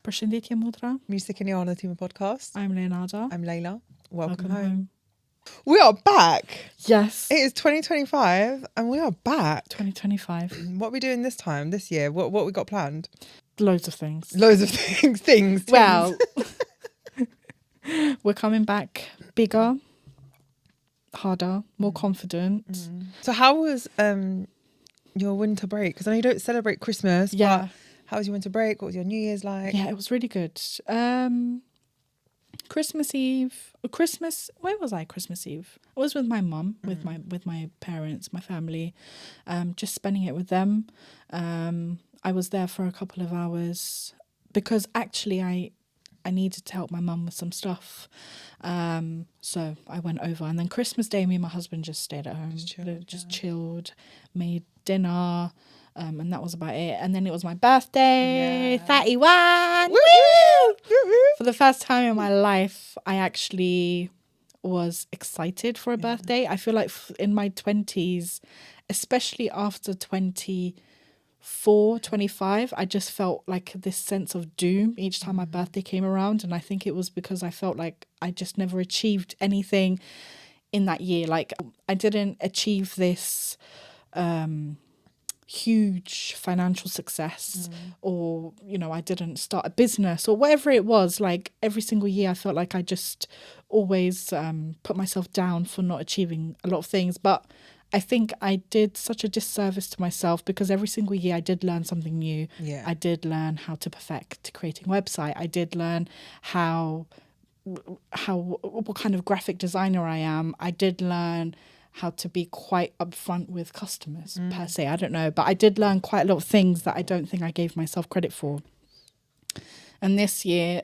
Përshëndetje Mudra. Mirë se keni ardhur në Time Podcast. I'm Leonarda. I'm Lejla. Welcome home. We are back. Yes. It is 2025 and we are back. 2025. What are we doing this time, this year? What we got planned? Loads of things. Loads of things. Well, we're coming back bigger, harder, more confident. So how was your winter break? Because I know you don't celebrate Christmas, but how was your winter break? What was your New Year's like? Yeah, it was really good. Christmas Eve, where was I Christmas Eve? I was with my mum, with my parents, my family, just spending it with them. I was there for a couple of hours because actually I needed to help my mum with some stuff. So I went over, and then Christmas Day, me and my husband just stayed at home, just chilled, made dinner. And that was about it. And then it was my birthday, 31. Woo! For the first time in my life, I actually was excited for a birthday. I feel like in my 20s, especially after 24, 25, I just felt like this sense of doom each time my birthday came around. And I think it was because I felt like I just never achieved anything in that year. Like I didn't achieve this huge financial success, or I didn't start a business or whatever it was. Like every single year I felt like I just always put myself down for not achieving a lot of things. But I think I did such a disservice to myself because every single year I did learn something new. I did learn how to perfect creating a website. I did learn what kind of graphic designer I am. I did learn how to be quite upfront with customers per se. I don't know, but I did learn quite a lot of things that I don't think I gave myself credit for. And this year,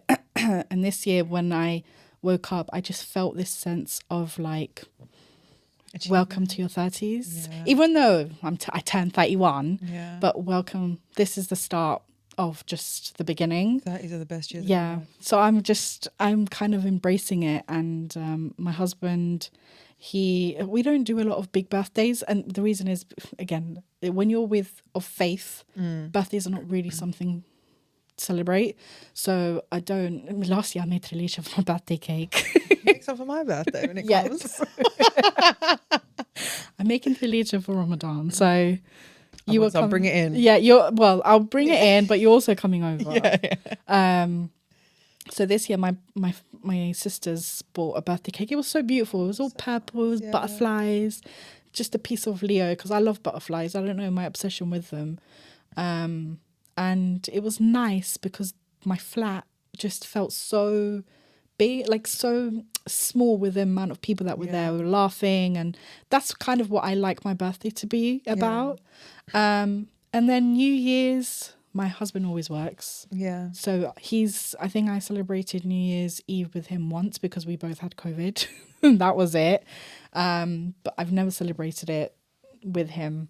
when I woke up, I just felt this sense of like, welcome to your 30s. Even though I turned 31, but welcome. This is the start of just the beginning. 30s are the best years. Yeah. So I'm kind of embracing it. And my husband, we don't do a lot of big birthdays, and the reason is, again, when you're of faith, birthdays are not really something to celebrate. So I don't. Last year I made Lejla for my birthday cake. Make some for my birthday when it comes. I'm making Lejla for Ramadan, so I'll bring it in. Yeah, I'll bring it in, but you're also coming over. So this year, my sisters bought a birthday cake. It was so beautiful. It was all purple, butterflies, just a piece of Leo, because I love butterflies. I don't know, my obsession with them. And it was nice because my flat just felt so big, like so small with the amount of people that were there. We were laughing, and that's kind of what I like my birthday to be about. And then New Year's, my husband always works. Yeah. So I think I celebrated New Year's Eve with him once because we both had COVID. That was it. But I've never celebrated it with him.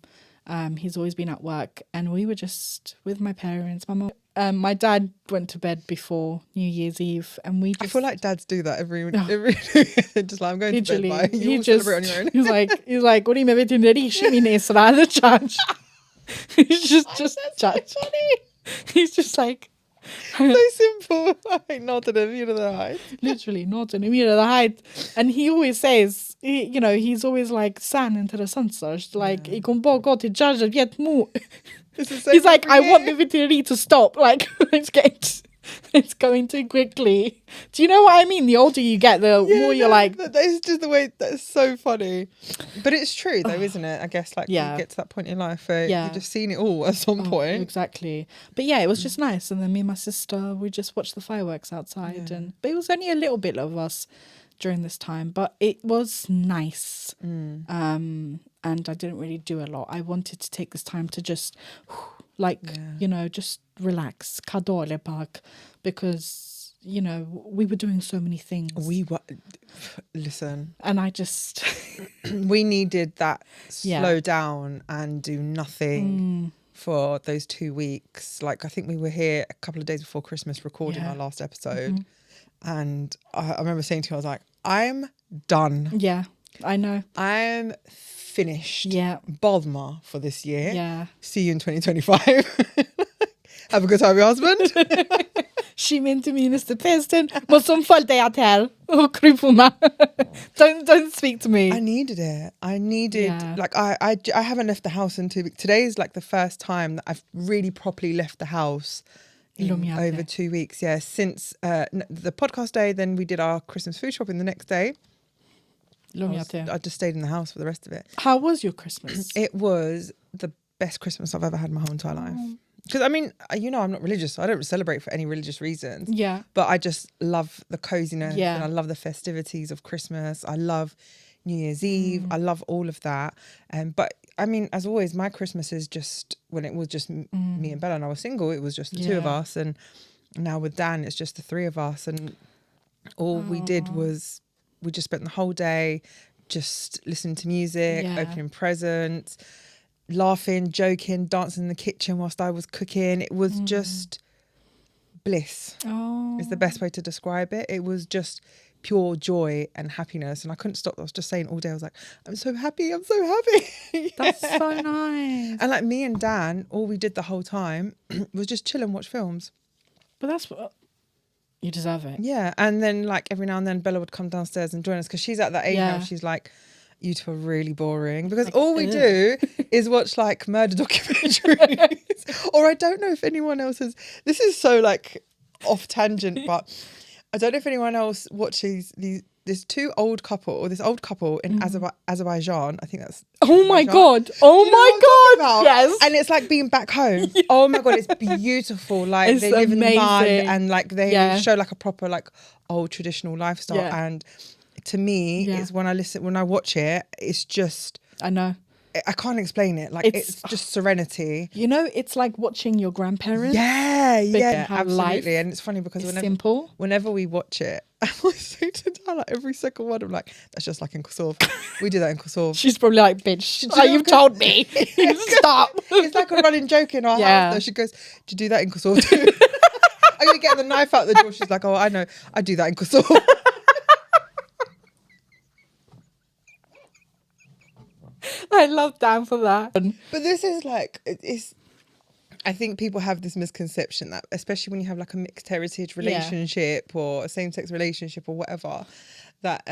He's always been at work, and we were just with my parents, my mom. My dad went to bed before New Year's Eve, and I feel like dads do that every just like, I'm going to bed, bye. You celebrate on your own. He's like, what do you mean in the church? He's just judge. He's just like so simple. Like not in the middle of the height. Literally not in the middle of the height. And he always says, he's always like san interessant. Like I kan bara gå till judge och get more. He's like, I want the veterinary to stop. Like it's going too quickly. Do you know what I mean? The older you get, the more you're like... It's just the way, that's so funny. But it's true though, isn't it? I guess you get to that point in life where you've just seen it all at some point. Exactly. But yeah, it was just nice. And then me and my sister, we just watched the fireworks outside. But it was only a little bit of us during this time. But it was nice. And I didn't really do a lot. I wanted to take this time to just... just relax, kadole park, because we were doing so many things. Listen, and I just we needed that slow down and do nothing for those 2 weeks. Like I think we were here a couple of days before Christmas recording our last episode, and I remember saying to you, I was like, I'm done. Yeah, I know. I'm finished. Yeah. Balma for this year. Yeah. See you in 2025. Have a good time with your husband. inte ministerpesten. Men som följde jag till. Och krypuma. Don't speak to me. I needed it. Like, I haven't left the house in 2 weeks. Today is like the first time that I've really properly left the house in over 2 weeks. Yeah, since the podcast day, then we did our Christmas food shopping the next day. I just stayed in the house for the rest of it. How was your Christmas? It was the best Christmas I've ever had in my whole entire life. Because, I mean, you know, I'm not religious, so I don't celebrate for any religious reasons. Yeah. But I just love the coziness and I love the festivities of Christmas. I love New Year's Eve. I love all of that. But, I mean, as always, my Christmas is just, when it was just me and Bella and I was single, it was just the two of us. And now with Dan, it's just the three of us. And all we did was, we just spent the whole day just listening to music, opening presents, laughing, joking, dancing in the kitchen whilst I was cooking. It was just bliss. Is the best way to describe it. It was just pure joy and happiness, and I couldn't stop. I was just saying all day, I was like, I'm so happy. That's so nice. And like me and Dan, all we did the whole time was just chill and watch films. But that's what you deserve it. Yeah. And then like every now and then Bella would come downstairs and join us, because she's at that age now. She's like, you two are really boring, because like, all we do is watch like murder documentaries. Or I don't know if anyone else has, this is so like off tangent, but I don't know if anyone else watches this old couple in Azerbaijan. I think that's Oh my god. Yes. And it's like being back home. Oh my god, it's beautiful. Like it's they live amazing. in mud, and like they show like a proper like old traditional lifestyle. And to me, it's when I watch it, it's just, I know, I can't explain it. Like it's just serenity. You know, it's like watching your grandparents. Yeah, absolutely. And it's funny because whenever we watch it, I say to Dan, like every second word, I'm like, that's just like in Kosovo. We do that in Kosovo. She's probably like, bitch, you've told me. Stop. It's like a running joke in our house. Though. She goes, do you do that in Kosovo too? I'm going to get the knife out the door. She's like, oh, I know. I do that in Kosovo. I love Dan for that. But this is like, I think people have this misconception that, especially when you have like a mixed heritage relationship or a same-sex relationship or whatever, that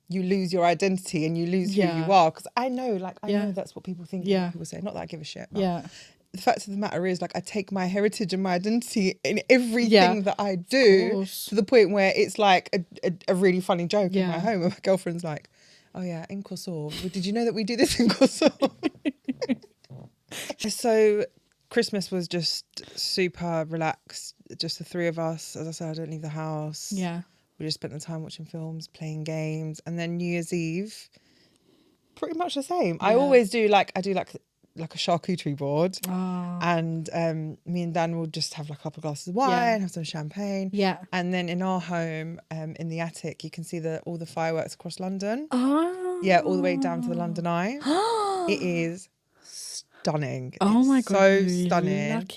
you lose your identity and you lose who you are. Because I know that's what people think. People say, not that I give a shit. But the fact of the matter is, like, I take my heritage and my identity in everything that I do, to the point where it's like a really funny joke in my home. And my girlfriend's like, oh yeah, in Kosovo. Did you know that we do this in Kosovo? So Christmas was just super relaxed. Just the three of us. As I said, I don't leave the house. Yeah. We just spent the time watching films, playing games. And then New Year's Eve, pretty much the same. Yeah. I always do like a charcuterie board. And me and Dan will just have like a couple of glasses of wine, have some champagne. Yeah. And then in our home, in the attic, you can see all the fireworks across London. Yeah, all the way down to the London Eye. It is stunning. Oh my god. So stunning.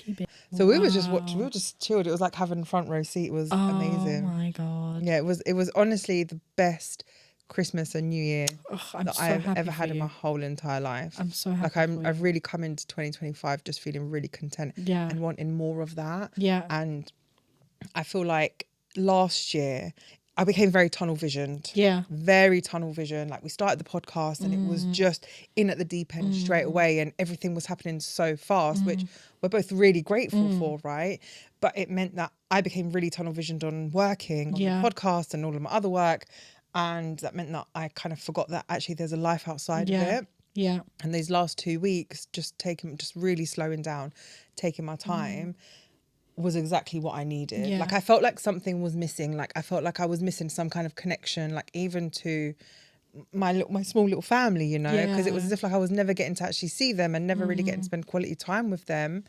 So we were just watching, we were just chilled. It was like having front row seat. It was amazing. Oh my god. Yeah, it was honestly the best Christmas and New Year that I've ever had in my whole entire life. I'm so happy. Like I've really come into 2025 just feeling really content and wanting more of that. Yeah. And I feel like last year I became very tunnel visioned. Yeah. Very tunnel vision. Like we started the podcast and it was just in at the deep end straight away, and everything was happening so fast, which we're both really grateful for, right? But it meant that I became really tunnel visioned on working on the podcast and all of my other work. And that meant that I kind of forgot that actually there's a life outside of it. Yeah. And these last 2 weeks, just really slowing down, taking my time was exactly what I needed. Yeah. Like I felt like something was missing. Like I felt like I was missing some kind of connection, like even to my small little family, you know, because it was as if like I was never getting to actually see them and never really getting to spend quality time with them.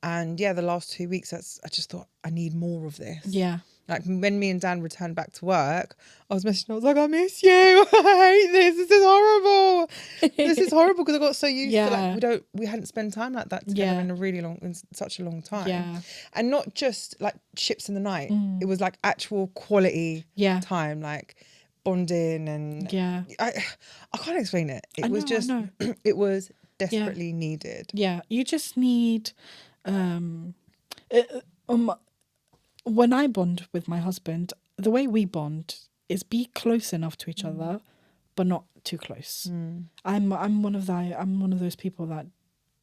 And the last 2 weeks, I just thought I need more of this. Yeah. Like when me and Dan returned back to work, I was messaging, I was like, I miss you. I hate this. This is horrible. This is horrible, because I got so used to like we hadn't spent time like that together in such a long time. Yeah. And not just like ships in the night. It was like actual quality time, like bonding and I can't explain it. It was just it was desperately needed. Yeah. You just need when I bond with my husband, the way we bond is be close enough to each other, but not too close. I'm one of those people that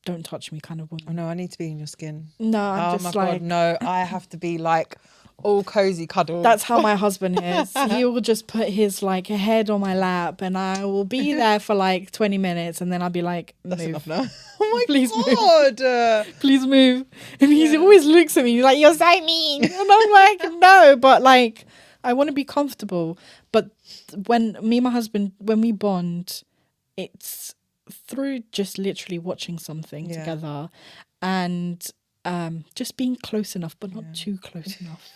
don't touch me kind of woman. Oh no, I need to be in your skin. No, I'm just like, God, no, I have to be like all cozy cuddle. That's how my husband is. He will just put his like head on my lap, and I will be there for like 20 minutes, and then I'll be like, move. That's enough now. Oh my Please God. move. Please move. And he always looks at me, he's like, you're so mean. And I'm like, no, but like, I want to be comfortable. But when me and my husband, when we bond, it's through just literally watching something together, and just being close enough, but not too close enough.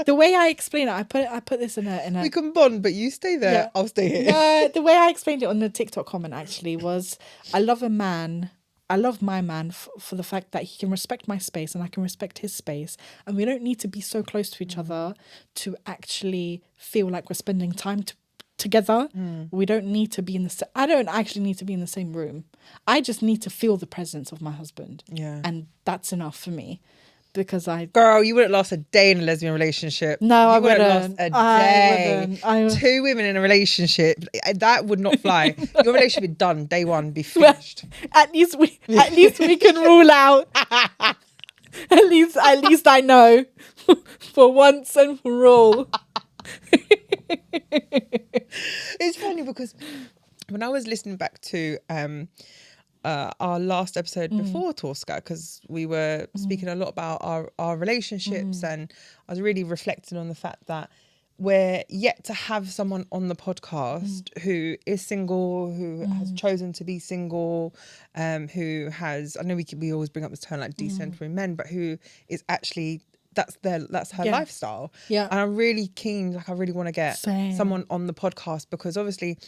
The way I explain it, I put this in a. We can bond, but you stay there. Yeah. I'll stay here. No, the way I explained it on the TikTok comment actually was, I love my man for the fact that he can respect my space and I can respect his space, and we don't need to be so close to each other to actually feel like we're spending time together. We don't need to be I don't actually need to be in the same room. I just need to feel the presence of my husband. Yeah. And that's enough for me. Because Girl, you wouldn't last a day in a lesbian relationship. No, I wouldn't. Last a day. Two women in a relationship, that would not fly. Your relationship would be done day one, be finished. Well, at least we can rule out. At least I know for once and for all. It's funny because when I was listening back to our last episode before Tosca, because we were speaking a lot about our relationships, and I was really reflecting on the fact that we're yet to have someone on the podcast who is single, who has chosen to be single, who has, I know we always bring up this term like decentering men, but who is actually, that's her lifestyle. Yeah. And I'm really keen, like I really want to get Same. someone on the podcast, because obviously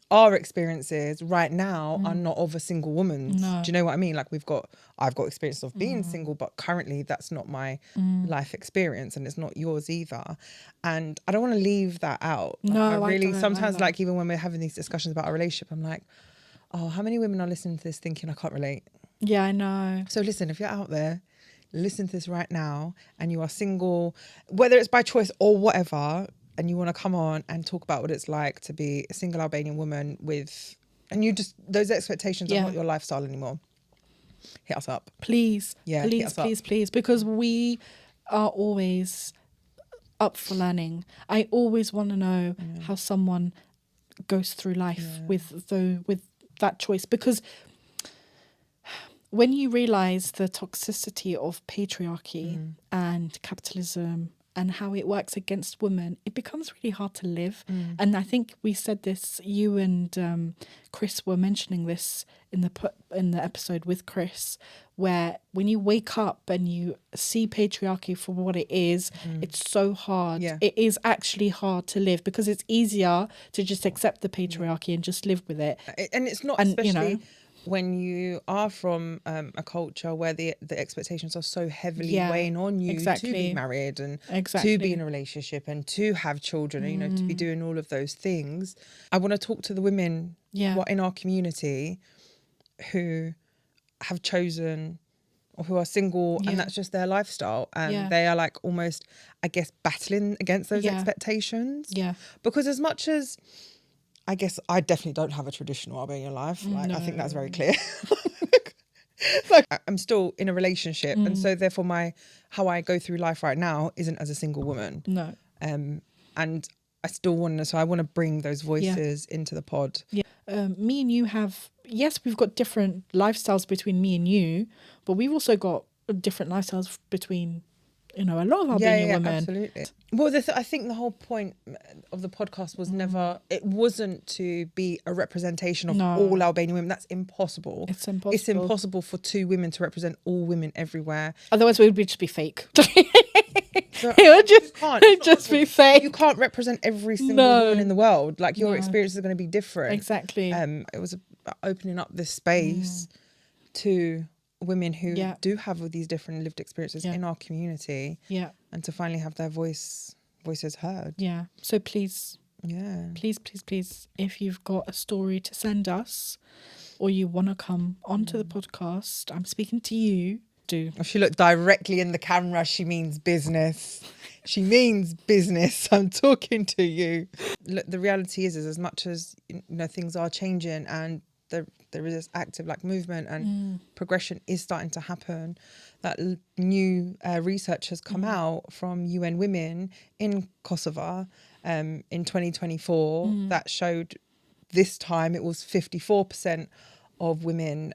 our experiences right now are not of a single woman's. No. Do you know what I mean? Like I've got experience of being single, but currently that's not my life experience, and it's not yours either. And I don't want to leave that out. Like, No, I really sometimes either. like, even when we're having these discussions about our relationship, I'm like, oh, how many women are listening to this thinking I can't relate? Yeah, I know. So listen, if you're out there, listen to this right now, and you are single, whether it's by choice or whatever, and you want to come on and talk about what it's like to be a single Albanian woman and you just, those expectations are not your lifestyle anymore, hit us up. Please. Yeah, Please. Because we are always up for learning. I always want to know how someone goes through life with that choice. Because when you realise the toxicity of patriarchy and capitalism and how it works against women, it becomes really hard to live. And I think we said this, you and Chris were mentioning this in the episode with Chris, where when you wake up and you see patriarchy for what it is, it's so hard. Yeah. It is actually hard to live, because it's easier to just accept the patriarchy and just live with it. And it's not, especially when you are from a culture where the expectations are so heavily weighing on you to be married and to be in a relationship and to have children and, you know, to be doing all of those things. I want to talk to the women in our community who have chosen, or who are single, and that's just their lifestyle, and they are like almost, I guess, battling against those expectations. Yeah. Because as much as, I guess I definitely don't have a traditional Albanian life. Like, I think that's very clear. Like, I'm still in a relationship, and so therefore how I go through life right now isn't as a single woman. No. And I still want to, so I want to bring those voices into the pod. Yeah. Me and you we've got different lifestyles between me and you, but we've also got different lifestyles between, you know, a lot of Albanian women. Absolutely. Well, I think the whole point of the podcast was it wasn't to be a representation of all Albanian women. That's impossible. It's impossible. It's impossible for two women to represent all women everywhere. Otherwise, we would just be fake. So it would just be fake. You can't represent every single woman in the world. Like, your experiences are going to be different. Exactly. It was opening up this space to women who do have these different lived experiences in our community, and to finally have their voices heard. So please, if you've got a story to send us, or you want to come onto the podcast, I'm speaking to you. do. If she looked directly in the camera, she means business. She means business. I'm talking to you. Look, the reality is as much as things are changing and there is this active movement and progression is starting to happen, that new research has come out from UN Women in Kosovo in 2024 that showed this time it was 54% of women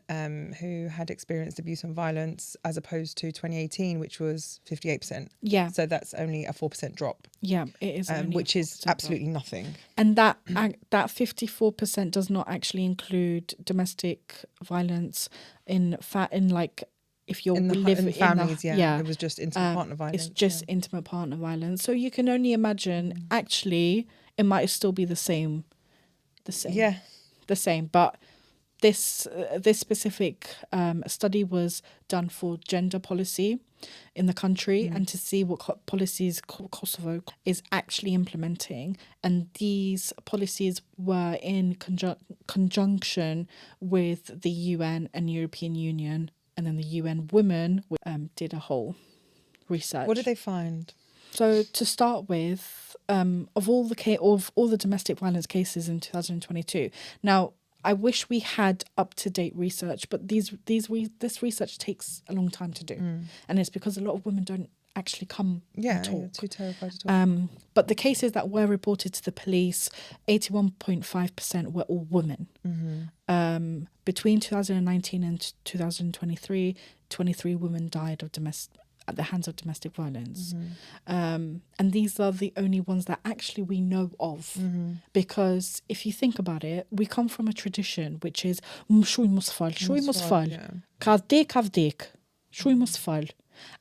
who had experienced abuse and violence, as opposed to 2018, which was 58%. Yeah. So that's only a 4% drop. Yeah, it is. Which is absolutely nothing. And that 54% does not actually include domestic violence in if you're living in families. yeah, it was just intimate partner violence. It's just intimate partner violence. So you can only imagine. Actually, it might still be the same. Yeah, the same, but. This specific study was done for gender policy in the country and to see what policies Kosovo is actually implementing. And these policies were in conjunction with the UN and European Union. And then the UN Women did a whole research. What did they find? So to start with, of all the domestic violence cases in 2022, now, I wish we had up-to-date research, but this research takes a long time to do. And it's because a lot of women don't actually come and talk. Yeah, too terrified to talk. But the cases that were reported to the police, 81.5% were all women. Between 2019 and 2023, 23 women died at the hands of domestic violence. And these are the only ones that actually we know of. Because if you think about it, we come from a tradition which is shuj mos fal, kavdek, shuj mos fal.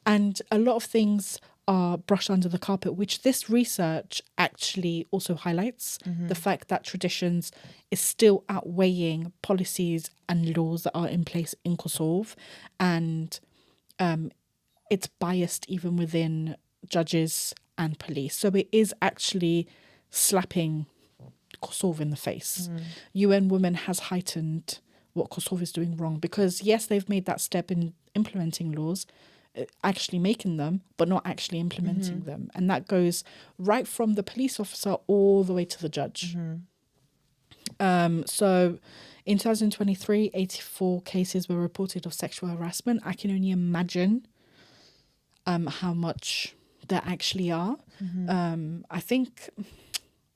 And a lot of things are brushed under the carpet, which this research actually also highlights. The fact that traditions is still outweighing policies and laws that are in place in Kosovo. And it's biased even within judges and police. So it is actually slapping Kosovo in the face. UN Women has heightened what Kosovo is doing wrong, because yes, they've made that step in implementing laws, actually making them, but not actually implementing them. And that goes right from the police officer all the way to the judge. So in 2023, 84 cases were reported of sexual harassment. I can only imagine how much there actually are. I think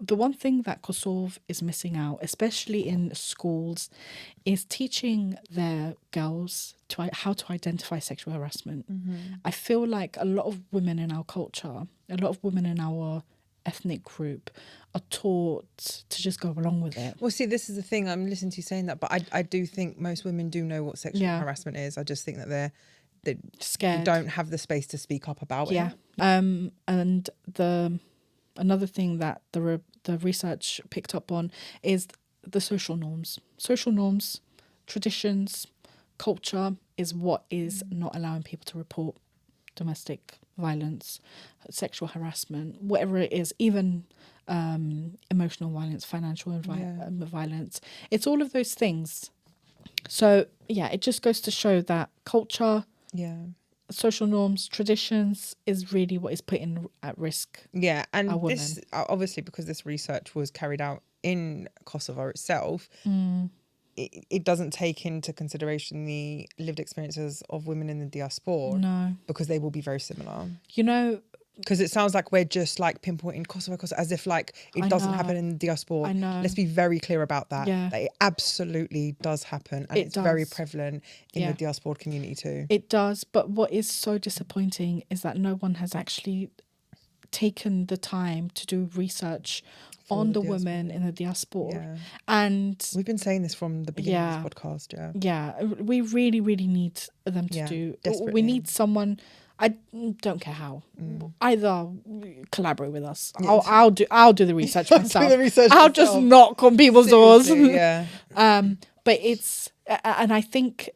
the one thing that Kosovo is missing out, especially in schools, is teaching their girls how to identify sexual harassment. I feel like a lot of women in our culture, a lot of women in our ethnic group are taught to just go along with it. Well, see, this is the thing. I'm listening to you saying that, but I do think most women do know what sexual harassment is. I just think that they're scared. They don't have the space to speak up about it. And another thing that the research picked up on is the social norms. Social norms, traditions, culture is what is not allowing people to report domestic violence, sexual harassment, whatever it is, even emotional violence, financial violence. It's all of those things. So, it just goes to show that culture, social norms, traditions is really what is putting at risk. Yeah, and this obviously, because this research was carried out in Kosovo itself, it doesn't take into consideration the lived experiences of women in the diaspora. No, because they will be very similar. Because it sounds like we're just pinpointing Kosovo as if it doesn't happen in the diaspora. I know. Let's be very clear about that. Yeah. That it absolutely does happen, and it's very prevalent in the diaspora community too. It does, but what is so disappointing is that no one has actually taken the time to do research on the women in the diaspora. And we've been saying this from the beginning of this podcast. We really, really need them to do. Desperately. We need someone. I don't care how. Either collaborate with us. I'll do the research myself. I'll just knock on people's doors. But it's, and I think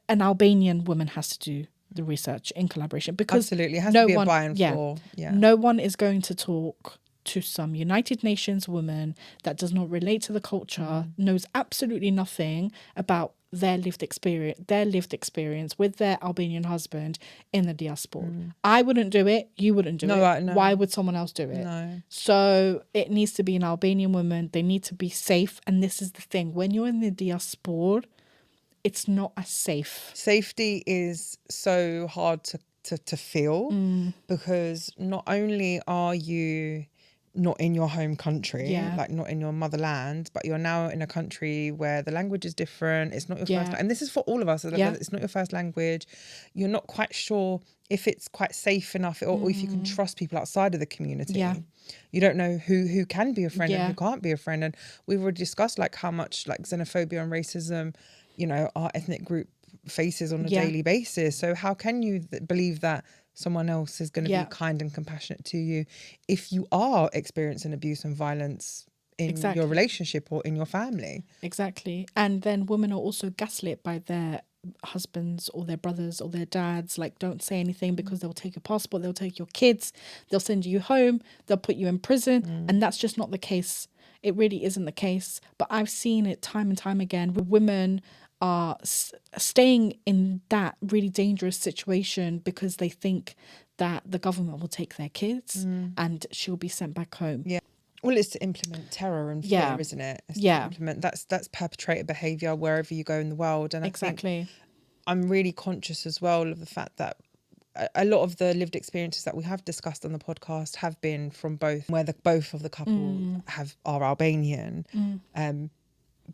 an Albanian woman has to do the research in collaboration, because absolutely, it has to be a buy and floor. No one is going to talk to some United Nations woman that does not relate to the culture, knows absolutely nothing about their lived experience with their Albanian husband in the diaspora. I wouldn't do it. You wouldn't do it. No. Why would someone else do it? No. So it needs to be an Albanian woman. They need to be safe. And this is the thing. When you're in the diaspora, it's not as safe. Safety is so hard to feel because not only are you not in your home country, like not in your motherland, but you're now in a country where the language is different. It's not your first, and this is for all of us. It's not your first language. You're not quite sure if it's quite safe enough or if you can trust people outside of the community. You don't know who can be a friend and who can't be a friend. And we've already discussed like how much like xenophobia and racism, you know, our ethnic group faces on a daily basis. So how can you believe that someone else is going to be kind and compassionate to you if you are experiencing abuse and violence in your relationship or in your family? Exactly. And then women are also gaslit by their husbands or their brothers or their dads, like, don't say anything because they'll take your passport, they'll take your kids, they'll send you home, they'll put you in prison. And that's just not the case. It really isn't the case. But I've seen it time and time again where women are staying in that really dangerous situation because they think that the government will take their kids and she'll be sent back home. Well, it's to implement terror and fear, isn't it? It's to implement that's perpetrator behaviour wherever you go in the world. And I think I'm really conscious as well of the fact that a lot of the lived experiences that we have discussed on the podcast have been from both of the couple are Albanian.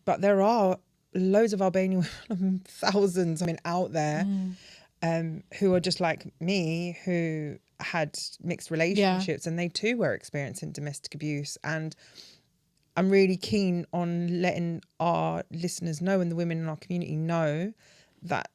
But there are loads of Albanian women, thousands out there who are just like me, who had mixed relationships and they too were experiencing domestic abuse. And I'm really keen on letting our listeners know and the women in our community know that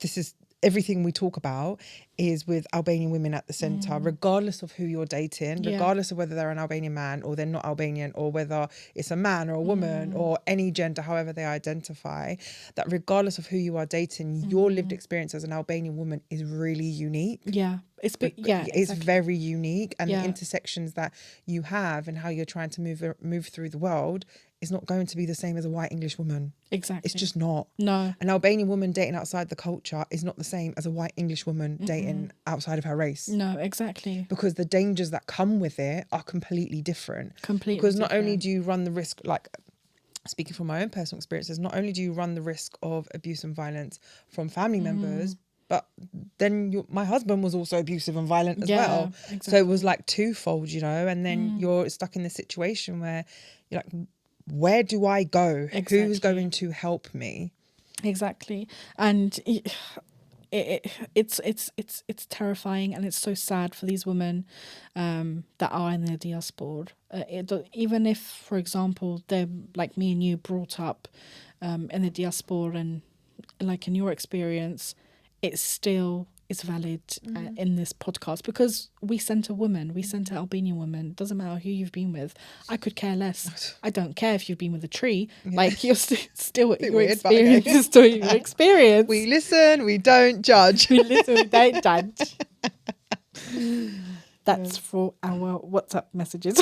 this is everything we talk about is with Albanian women at the centre, regardless of who you're dating, regardless of whether they're an Albanian man or they're not Albanian, or whether it's a man or a woman or any gender, however they identify, that regardless of who you are dating, your lived experience as an Albanian woman is really unique. It's very unique, and the intersections that you have and how you're trying to move through the world is not going to be the same as a white English woman. Exactly. It's just not. No. An Albanian woman dating outside the culture is not the same as a white English woman dating outside of her race. No, exactly. Because the dangers that come with it are completely different. Because not only do you run the risk, like speaking from my own personal experiences, not only do you run the risk of abuse and violence from family members, but then my husband was also abusive and violent as well. Exactly. So it was like twofold, you know, and then you're stuck in this situation where you're like, where do I go? Exactly. Who's going to help me? Exactly. And it's terrifying, and it's so sad for these women that are in the diaspora. Even if, for example, they're like me and you, brought up in the diaspora, and like in your experience, it still is valid in this podcast, because we centre women, we centre Albanian women. Doesn't matter who you've been with. I could care less. I don't care if you've been with a tree. Like, you're still your experience is still your experience. We listen, we don't judge. We listen, we don't judge. That's for our WhatsApp messages.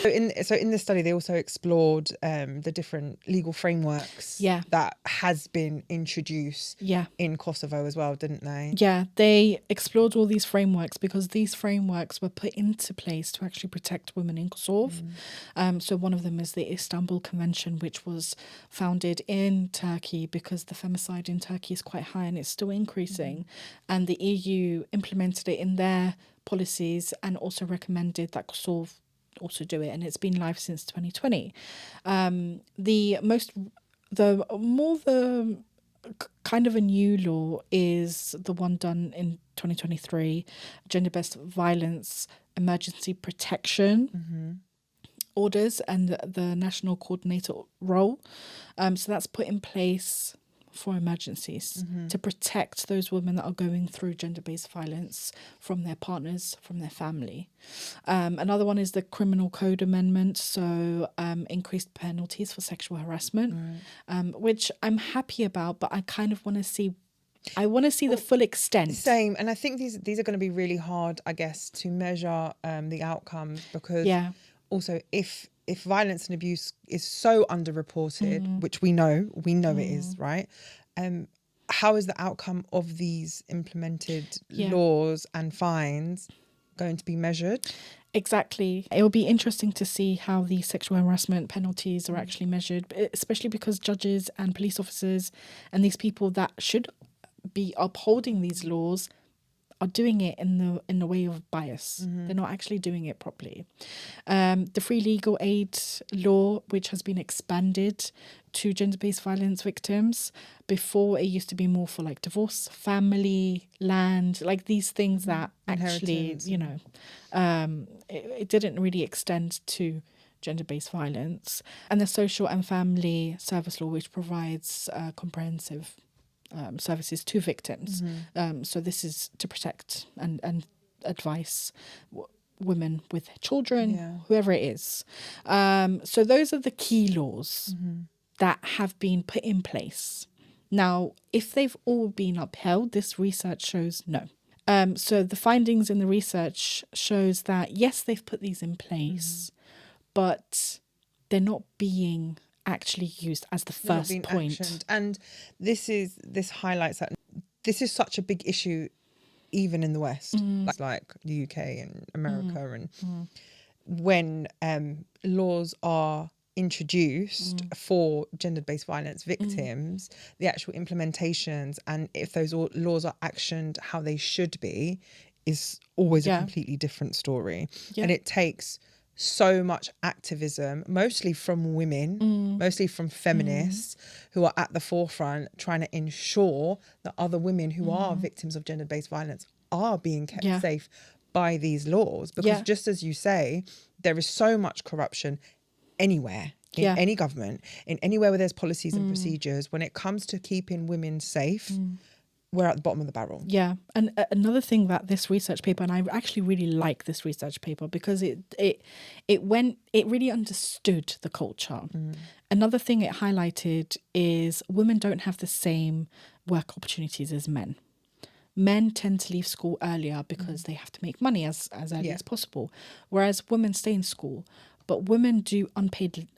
So in this study, they also explored the different legal frameworks that has been introduced in Kosovo as well, didn't they? Yeah, they explored all these frameworks because these frameworks were put into place to actually protect women in Kosovo. So one of them is the Istanbul Convention, which was founded in Turkey because the femicide in Turkey is quite high and it's still increasing. And the EU implemented it in their policies and also recommended that Kosovo also do it, and it's been live since 2020. The kind of a new law is the one done in 2023, gender-based violence emergency protection orders and the national coordinator role. So that's put in place for emergencies to protect those women that are going through gender-based violence from their partners, from their family. Another one is the Criminal Code Amendment, so increased penalties for sexual harassment, which I'm happy about, but I kind of want to see. I want to see the full extent. Same, and I think these are going to be really hard, I guess, to measure the outcomes, because also if if violence and abuse is so underreported, which we know it is, right? How is the outcome of these implemented laws and fines going to be measured? Exactly. It will be interesting to see how the sexual harassment penalties are actually measured, especially because judges and police officers and these people that should be upholding these laws are doing it in the way of bias. They're not actually doing it properly. The free legal aid law, which has been expanded to gender-based violence victims. Before, it used to be more for like divorce, family, land, like these things that actually, you know, it didn't really extend to gender-based violence. And the social and family service law, which provides comprehensive services to victims. So this is to protect and advise women with children, whoever it is. So those are the key laws that have been put in place. Now, if they've all been upheld, this research shows no. So the findings in the research shows that, yes, they've put these in place, but they're not being actually used as the first point. Actioned. And this highlights that this is such a big issue even in the West, like the UK and America, and when laws are introduced for gender-based violence victims, the actual implementations and if those laws are actioned how they should be is always a completely different story. And it takes so much activism, mostly from women, mostly from feminists who are at the forefront trying to ensure that other women who are victims of gender-based violence are being kept safe by these laws. Because just as you say, there is so much corruption anywhere, in any government, in anywhere where there's policies and procedures. When it comes to keeping women safe, we're at the bottom of the barrel. Yeah. And another thing that this research paper, and I actually really like this research paper because it really understood the culture. Another thing it highlighted is women don't have the same work opportunities as men. Men tend to leave school earlier because they have to make money as early as possible, whereas women stay in school. But women do unpaid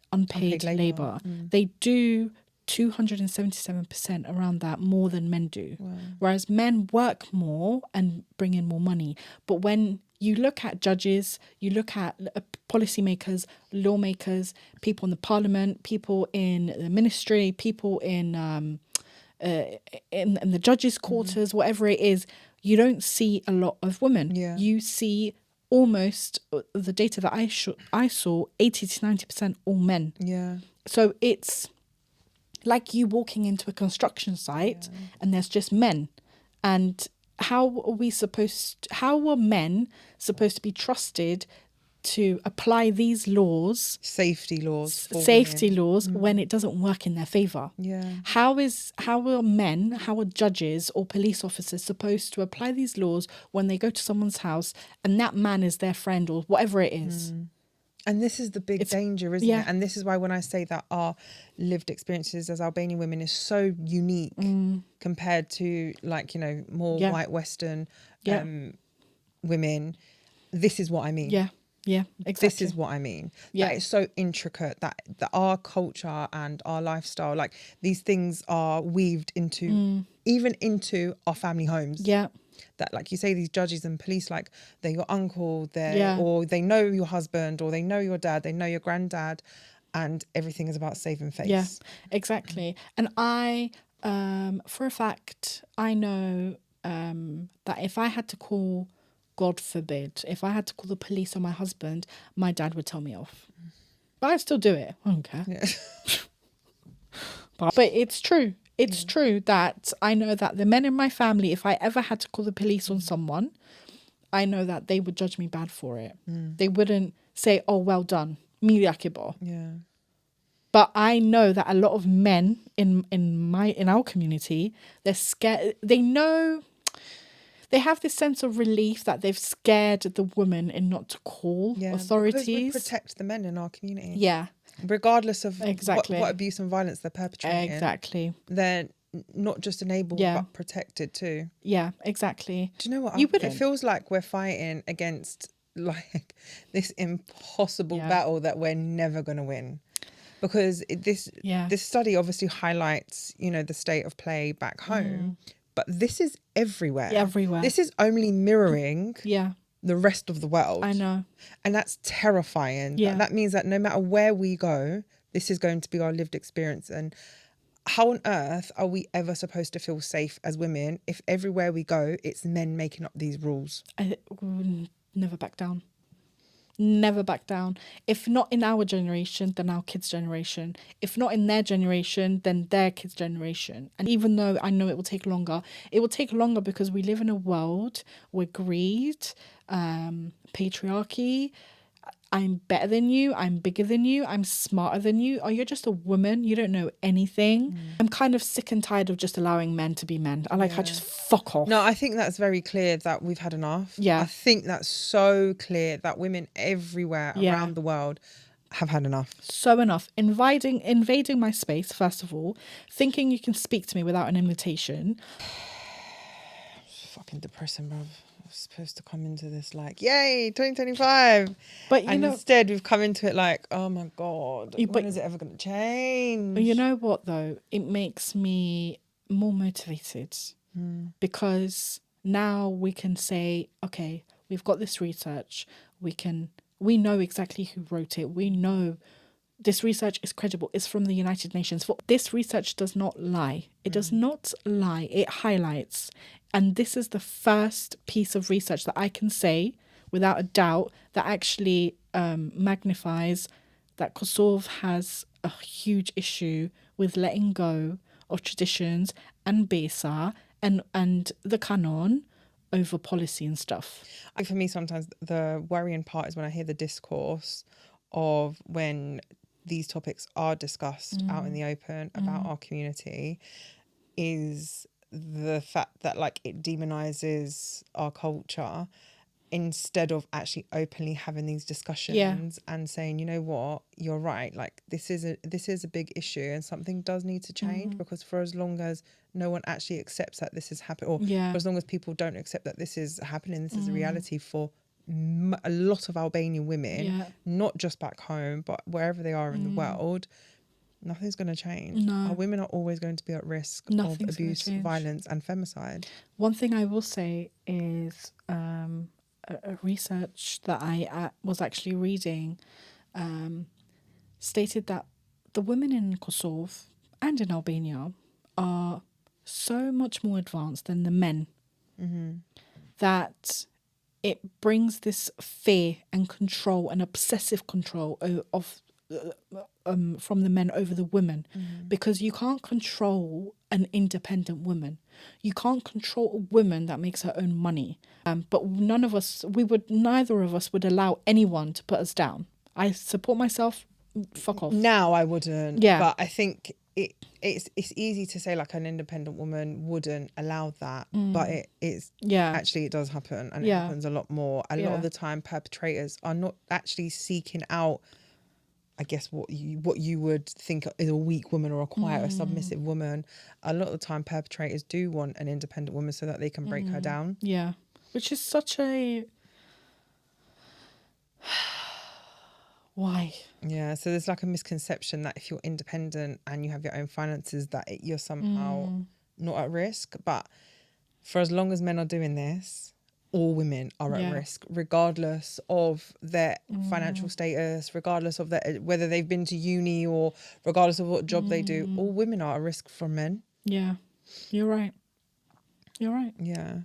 labour. They do 277% around that more than men do. Wow. Whereas men work more and bring in more money. But when you look at judges, you look at policymakers, lawmakers, people in the parliament, people in the ministry, people in the judges' quarters, whatever it is, you don't see a lot of women. You see almost, the data that I saw, 80 to 90% all men. So it's like you walking into a construction site and there's just men. And how are men supposed to be trusted to apply these laws, safety laws when it doesn't work in their favour? How are judges or police officers supposed to apply these laws when they go to someone's house and that man is their friend or whatever it is? And this is the big danger, isn't it? And this is why when I say that our lived experiences as Albanian women is so unique compared to, like, you know, more white Western women, this is what I mean. Yeah, exactly. This is what I mean. That it's so intricate that our culture and our lifestyle, like these things are weaved into, even into our family homes. That, like you say, these judges and police, like they're your uncle, or they know your husband, or they know your dad, they know your granddad, and everything is about saving face. Yeah, exactly. And I, for a fact, I know that if I had to call, God forbid, if I had to call the police on my husband, my dad would tell me off. But I still do it. I don't care. But it's true. It's true that I know that the men in my family, if I ever had to call the police on someone, I know that they would judge me bad for it. They wouldn't say, oh, well done. Miliakibo. But I know that a lot of men in our community, they're scared. They know, they have this sense of relief that they've scared the woman and not to call authorities. Because we protect the men in our community. Regardless of what abuse and violence they're perpetrating. They're not just enabled but protected too. Yeah, exactly. Do you know what? It feels like we're fighting against like this impossible battle that we're never going to win. Because this study obviously highlights, you know, the state of play back home, but this is everywhere. Everywhere. This is only mirroring the rest of the world. I know. And that's terrifying. Yeah. That means that no matter where we go, this is going to be our lived experience. And how on earth are we ever supposed to feel safe as women if everywhere we go, it's men making up these rules? Never back down. Never back down. If not in our generation, then our kids' generation. If not in their generation, then their kids' generation. And even though I know it will take longer because we live in a world where greed, patriarchy, I'm better than you, I'm bigger than you, I'm smarter than you. Oh, you're just a woman, you don't know anything. I'm kind of sick and tired of just allowing men to be men. I just fuck off. No, I think that's very clear that we've had enough. Yeah. I think that's so clear that women everywhere around the world have had enough. So enough. Invading my space, first of all, thinking you can speak to me without an invitation. Fucking depressing, bruv. I was supposed to come into this like, yay, 2025. But instead we've come into it like, oh my God, when is it ever going to change? But you know what though? It makes me more motivated because now we can say, okay, we've got this research. We know exactly who wrote it. We know this research is credible. It's from the United Nations. This research does not lie. It does not lie. It highlights. And this is the first piece of research that I can say without a doubt that actually magnifies that Kosovo has a huge issue with letting go of traditions and Besa and the canon over policy and stuff. For me, sometimes the worrying part is when I hear the discourse of when these topics are discussed out in the open about our community, is the fact that like it demonizes our culture instead of actually openly having these discussions and saying, you know what, you're right, like this is a big issue and something does need to change, because for as long as no one actually accepts that this is happening, or for as long as people don't accept that this is happening, this is a reality for a lot of Albanian women, not just back home but wherever they are in the world, nothing's going to change. No. Our women are always going to be at risk of abuse, violence and femicide. One thing I will say is a research that I was actually reading stated that the women in Kosovo and in Albania are so much more advanced than the men that it brings this fear and control and obsessive control of from the men over the women, because you can't control an independent woman. You can't control a woman that makes her own money. But neither of us would allow anyone to put us down. I support myself. Fuck off. Now I wouldn't. Yeah. But I think it's easy to say like an independent woman wouldn't allow that, but it's actually it does happen, and it happens a lot more. A lot of the time perpetrators are not actually seeking out, I guess, what you would think is a weak woman or a quiet or submissive woman. A lot of the time perpetrators do want an independent woman so that they can break her down. Yeah. Which is such a... Why? Yeah, so there's like a misconception that if you're independent and you have your own finances, that you're somehow not at risk. But for as long as men are doing this, all women are at risk, regardless of their financial status, regardless of whether they've been to uni, or regardless of what job they do. All women are at risk from men. Yeah, you're right. Yeah,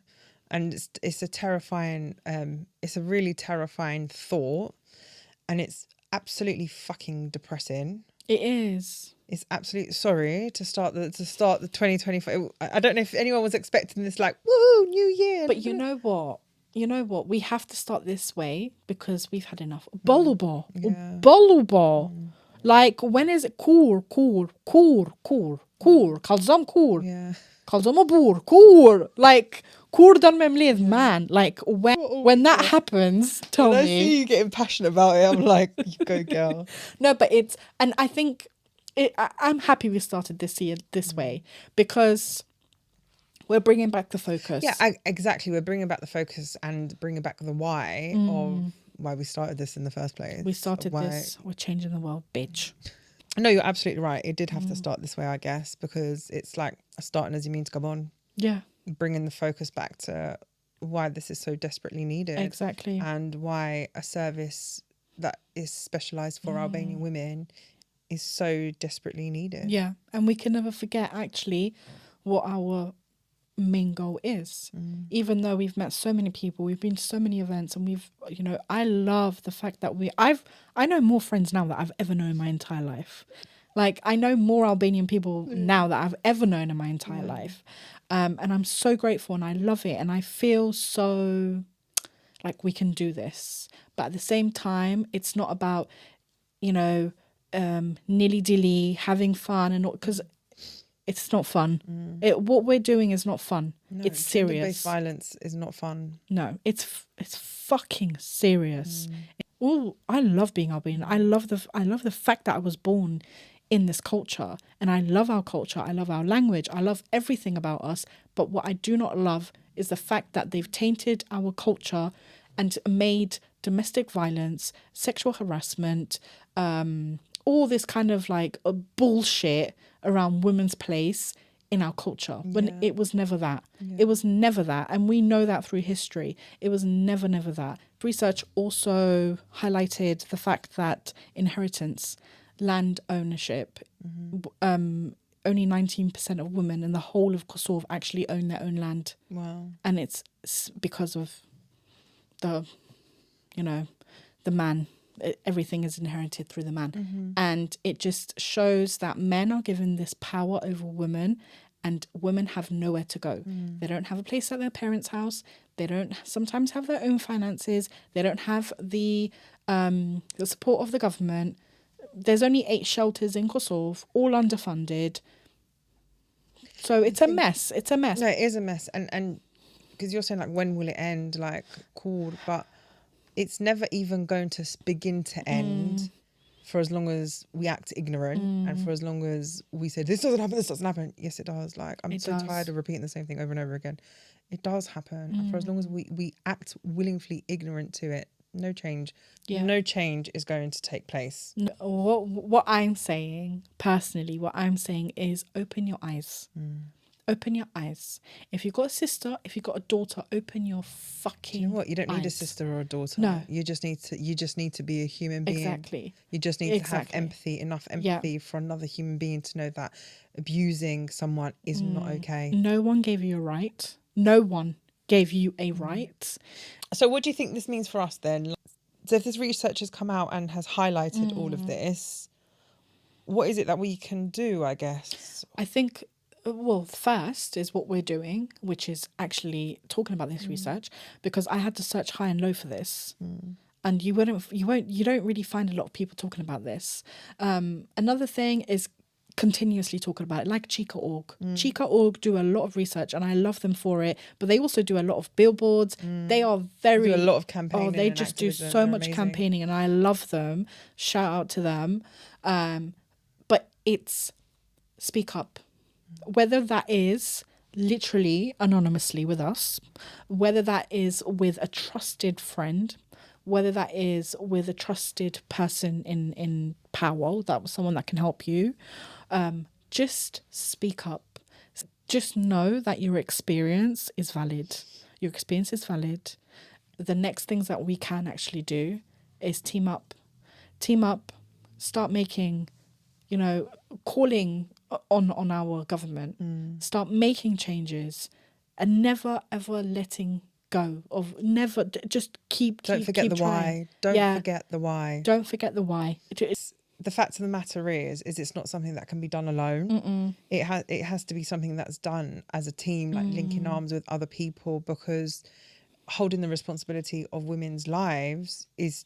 and it's a terrifying, it's a really terrifying thought, and it's absolutely fucking depressing. It is. It's absolutely sorry to start the 2025. I don't know if anyone was expecting this, like, woo, new year. But you know what? We have to start this way because we've had enough. Bolubo. Like, when is it kur? Kalzam kur. Yeah. Kalzam abur. Kur. Like, kur dan me mledh, man. Like, when that happens, tell me. When I see you getting passionate about it, I'm like, you go girl. No, but and I think I'm happy we started this year this way, because we're bringing back the focus. Yeah, exactly. We're bringing back the focus and bringing back the why of why we started this in the first place. We started this. We're changing the world, bitch. No, you're absolutely right. It did have to start this way, I guess, because it's like starting as you mean to go on. Yeah. Bringing the focus back to why this is so desperately needed. Exactly. And why a service that is specialised for Albanian women is so desperately needed. Yeah. And we can never forget, actually, what our main goal is. Even though we've met so many people, we've been to so many events, and we've, you know, I love the fact that I know more friends now that I've ever known in my entire life. Like, I know more Albanian people now that I've ever known in my entire life. And I'm so grateful, and I love it, and I feel so like we can do this. But at the same time, it's not about, you know, nilly-dilly, having fun, and not, because it's not fun. What we're doing is not fun. No, it's serious. Gender-based violence is not fun. No, it's fucking serious. Oh, I love being Albanian. I love the fact that I was born in this culture, and I love our culture. I love our language. I love everything about us. But what I do not love is the fact that they've tainted our culture and made domestic violence, sexual harassment, all this kind of like bullshit around women's place in our culture, when it was never that. It was never that. And we know that through history. It was never that. Research also highlighted the fact that inheritance, land ownership, only 19% of women in the whole of Kosovo actually own their own land. Wow. And it's because of the, you know, the man. Everything is inherited through the man. And it just shows that men are given this power over women, and women have nowhere to go. They don't have a place at their parents' house. They don't sometimes have their own finances. They don't have the support of the government. There's only 8 shelters in Kosovo, all underfunded. So it's a mess. It's a mess. No, it is a mess. And because you're saying, like, when will it end? Like, cool. But it's never even going to begin to end for as long as we act ignorant and for as long as we say, this doesn't happen. Yes, it does. Like, I'm so tired of repeating the same thing over and over again. It does happen. And for as long as we act willingly ignorant to it, no change. Yeah. No change is going to take place. No, what I'm saying, personally, what I'm saying is open your eyes. Open your eyes. If you've got a sister, if you've got a daughter, open your fucking Do you know what? You don't need a eyes. sister or a daughter. No. You just need to be a human being. Exactly. You just need to have empathy, enough empathy for another human being to know that abusing someone is not okay. No one gave you a right. No one gave you a right. So what do you think this means for us then? So if this research has come out and has highlighted all of this, what is it that we can do, I guess? I think, well, first is what we're doing, which is actually talking about this research, because I had to search high and low for this. And you don't really find a lot of people talking about this. Another thing is continuously talking about it, like Chica.org. Chica.org do a lot of research, and I love them for it, but they also do a lot of billboards. They are They do a lot of campaigning. They just do so much campaigning, and I love them. Shout out to them. But it's speak up, whether that is literally anonymously with us, whether that is with a trusted friend, whether that is with a trusted person in power, that was someone that can help you. Just speak up. Just know that your experience is valid. Your experience is valid. The next things that we can actually do is team up, start making, calling on our government, start making changes, and never ever letting go of, never, just keep Don't forget the trying. why. Don't forget the why. Don't forget the why. The fact of the matter is it's not something that can be done alone. It has to be something that's done as a team, like linking arms with other people, because holding the responsibility of women's lives is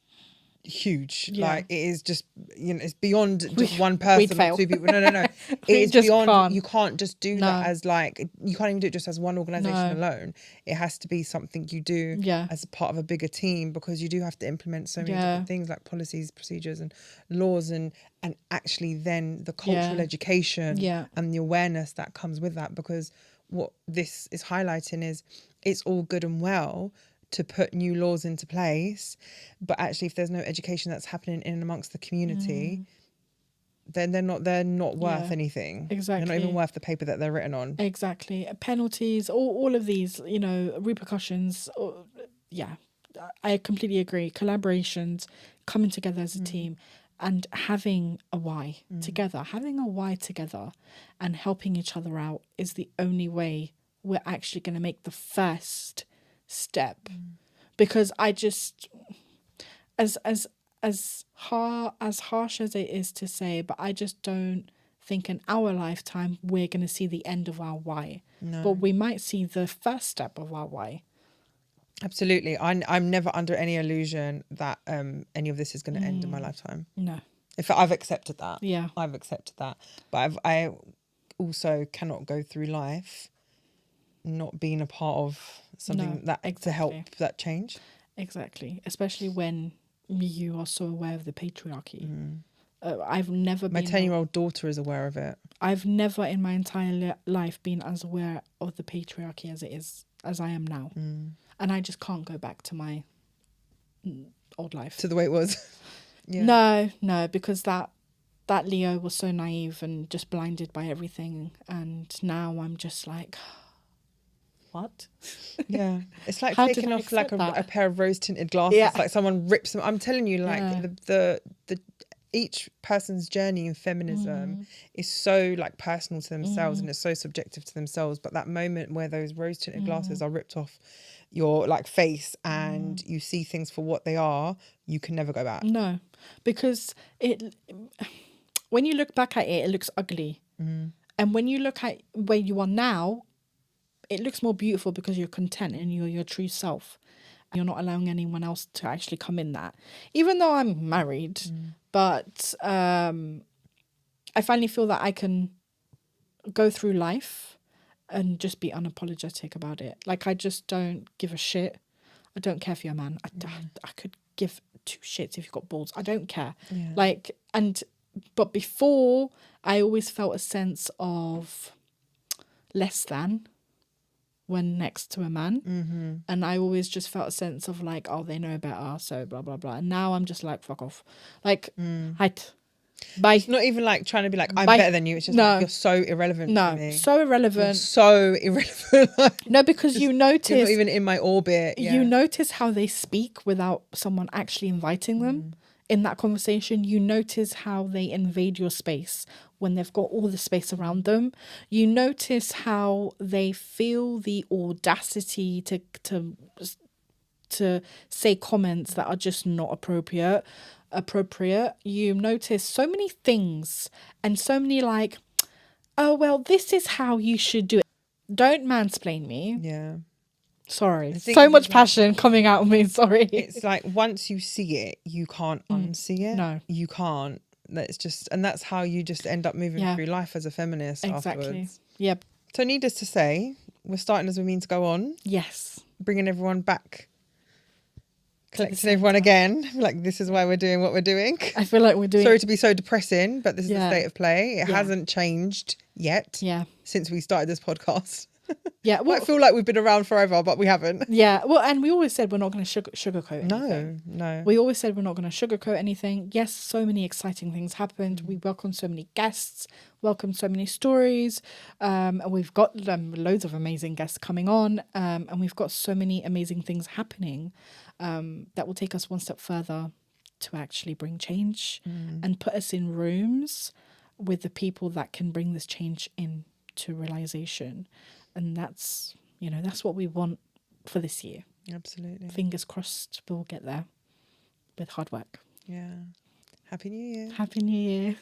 huge. Like, it is just, it's beyond just one person or 2 people. No. It is beyond. You can't just do that as, like, you can't even do it just as one organisation alone. It has to be something you do as a part of a bigger team, because you do have to implement so many different things, like policies, procedures and laws, and actually then the cultural education and the awareness that comes with that. Because what this is highlighting is, it's all good and well to put new laws into place, but actually if there's no education that's happening in and amongst the community, then they're not worth anything. Exactly. They're not even worth the paper that they're written on. Exactly. Penalties, all of these, you know, repercussions. I completely agree. Collaborations, coming together as a team, and having a why together. Having a why together and helping each other out is the only way we're actually going to make the first step. Because I just, as harsh as it is to say, but I just don't think in our lifetime we're going to see the end of our why. No. But we might see the first step of our why. Absolutely. I'm never under any illusion that any of this is going to end in my lifetime. No. If I've accepted that. Yeah. I've accepted that. But I also cannot go through life not being a part of something to help that change. Exactly. Especially when you are so aware of the patriarchy. I've never been... My 10-year-old daughter is aware of it. I've never in my entire life been as aware of the patriarchy as I am now. And I just can't go back to my old life. To the way it was. Yeah. No, because that Leo was so naive and just blinded by everything. And now I'm just like, what? Yeah. It's like taking off like a pair of rose tinted glasses. Yeah. Like someone rips them. I'm telling you, like the each person's journey in feminism is so like personal to themselves and it's so subjective to themselves. But that moment where those rose tinted glasses are ripped off your like face and you see things for what they are, you can never go back. No, because when you look back at it, it looks ugly. And when you look at where you are now, it looks more beautiful because you're content and you're your true self. You're not allowing anyone else to actually come in that. Even though I'm married, but I finally feel that I can go through life and just be unapologetic about it. Like, I just don't give a shit. I don't care if you're a man. I could give two shits if you've got balls. I don't care. Yeah. But before, I always felt a sense of less than when next to a man. And I always just felt a sense of like, oh, they know better, so blah, blah, blah. And now I'm just like, fuck off. Like, bye. It's not even like trying to be like, I'm better than you. It's just like, you're so irrelevant to me. So irrelevant. You're so irrelevant. No, because you notice... You're not even in my orbit. Yeah. You notice how they speak without someone actually inviting them in that conversation. You notice how they invade your space when they've got all the space around them. You notice how they feel the audacity to say comments that are just not appropriate. You notice so many things and so many like, oh, well, this is how you should do it. Don't mansplain me. Yeah. Sorry. So much passion coming out of me. Sorry. It's like once you see it, you can't unsee it. No. You can't. That's just, and that's how you just end up moving through life as a feminist afterwards. Yep. So needless to say, we're starting as we mean to go on. Yes. Bringing everyone back. Collecting everyone again. Like, this is why we're doing what we're doing. I feel like we're doing... Sorry to be so depressing, but this is the state of play. It hasn't changed yet. Yeah. Since we started this podcast. Yeah, well, I feel like we've been around forever, but we haven't. Yeah, well, and we always said we're not going to sugarcoat anything. No. We always said we're not going to sugarcoat anything. Yes, so many exciting things happened. We welcomed so many guests, welcomed so many stories, and we've got loads of amazing guests coming on, and we've got so many amazing things happening that will take us one step further to actually bring change and put us in rooms with the people that can bring this change into realization. And that's what we want for this year. Absolutely. Fingers crossed we'll get there with hard work. Yeah. Happy New Year. Happy New Year.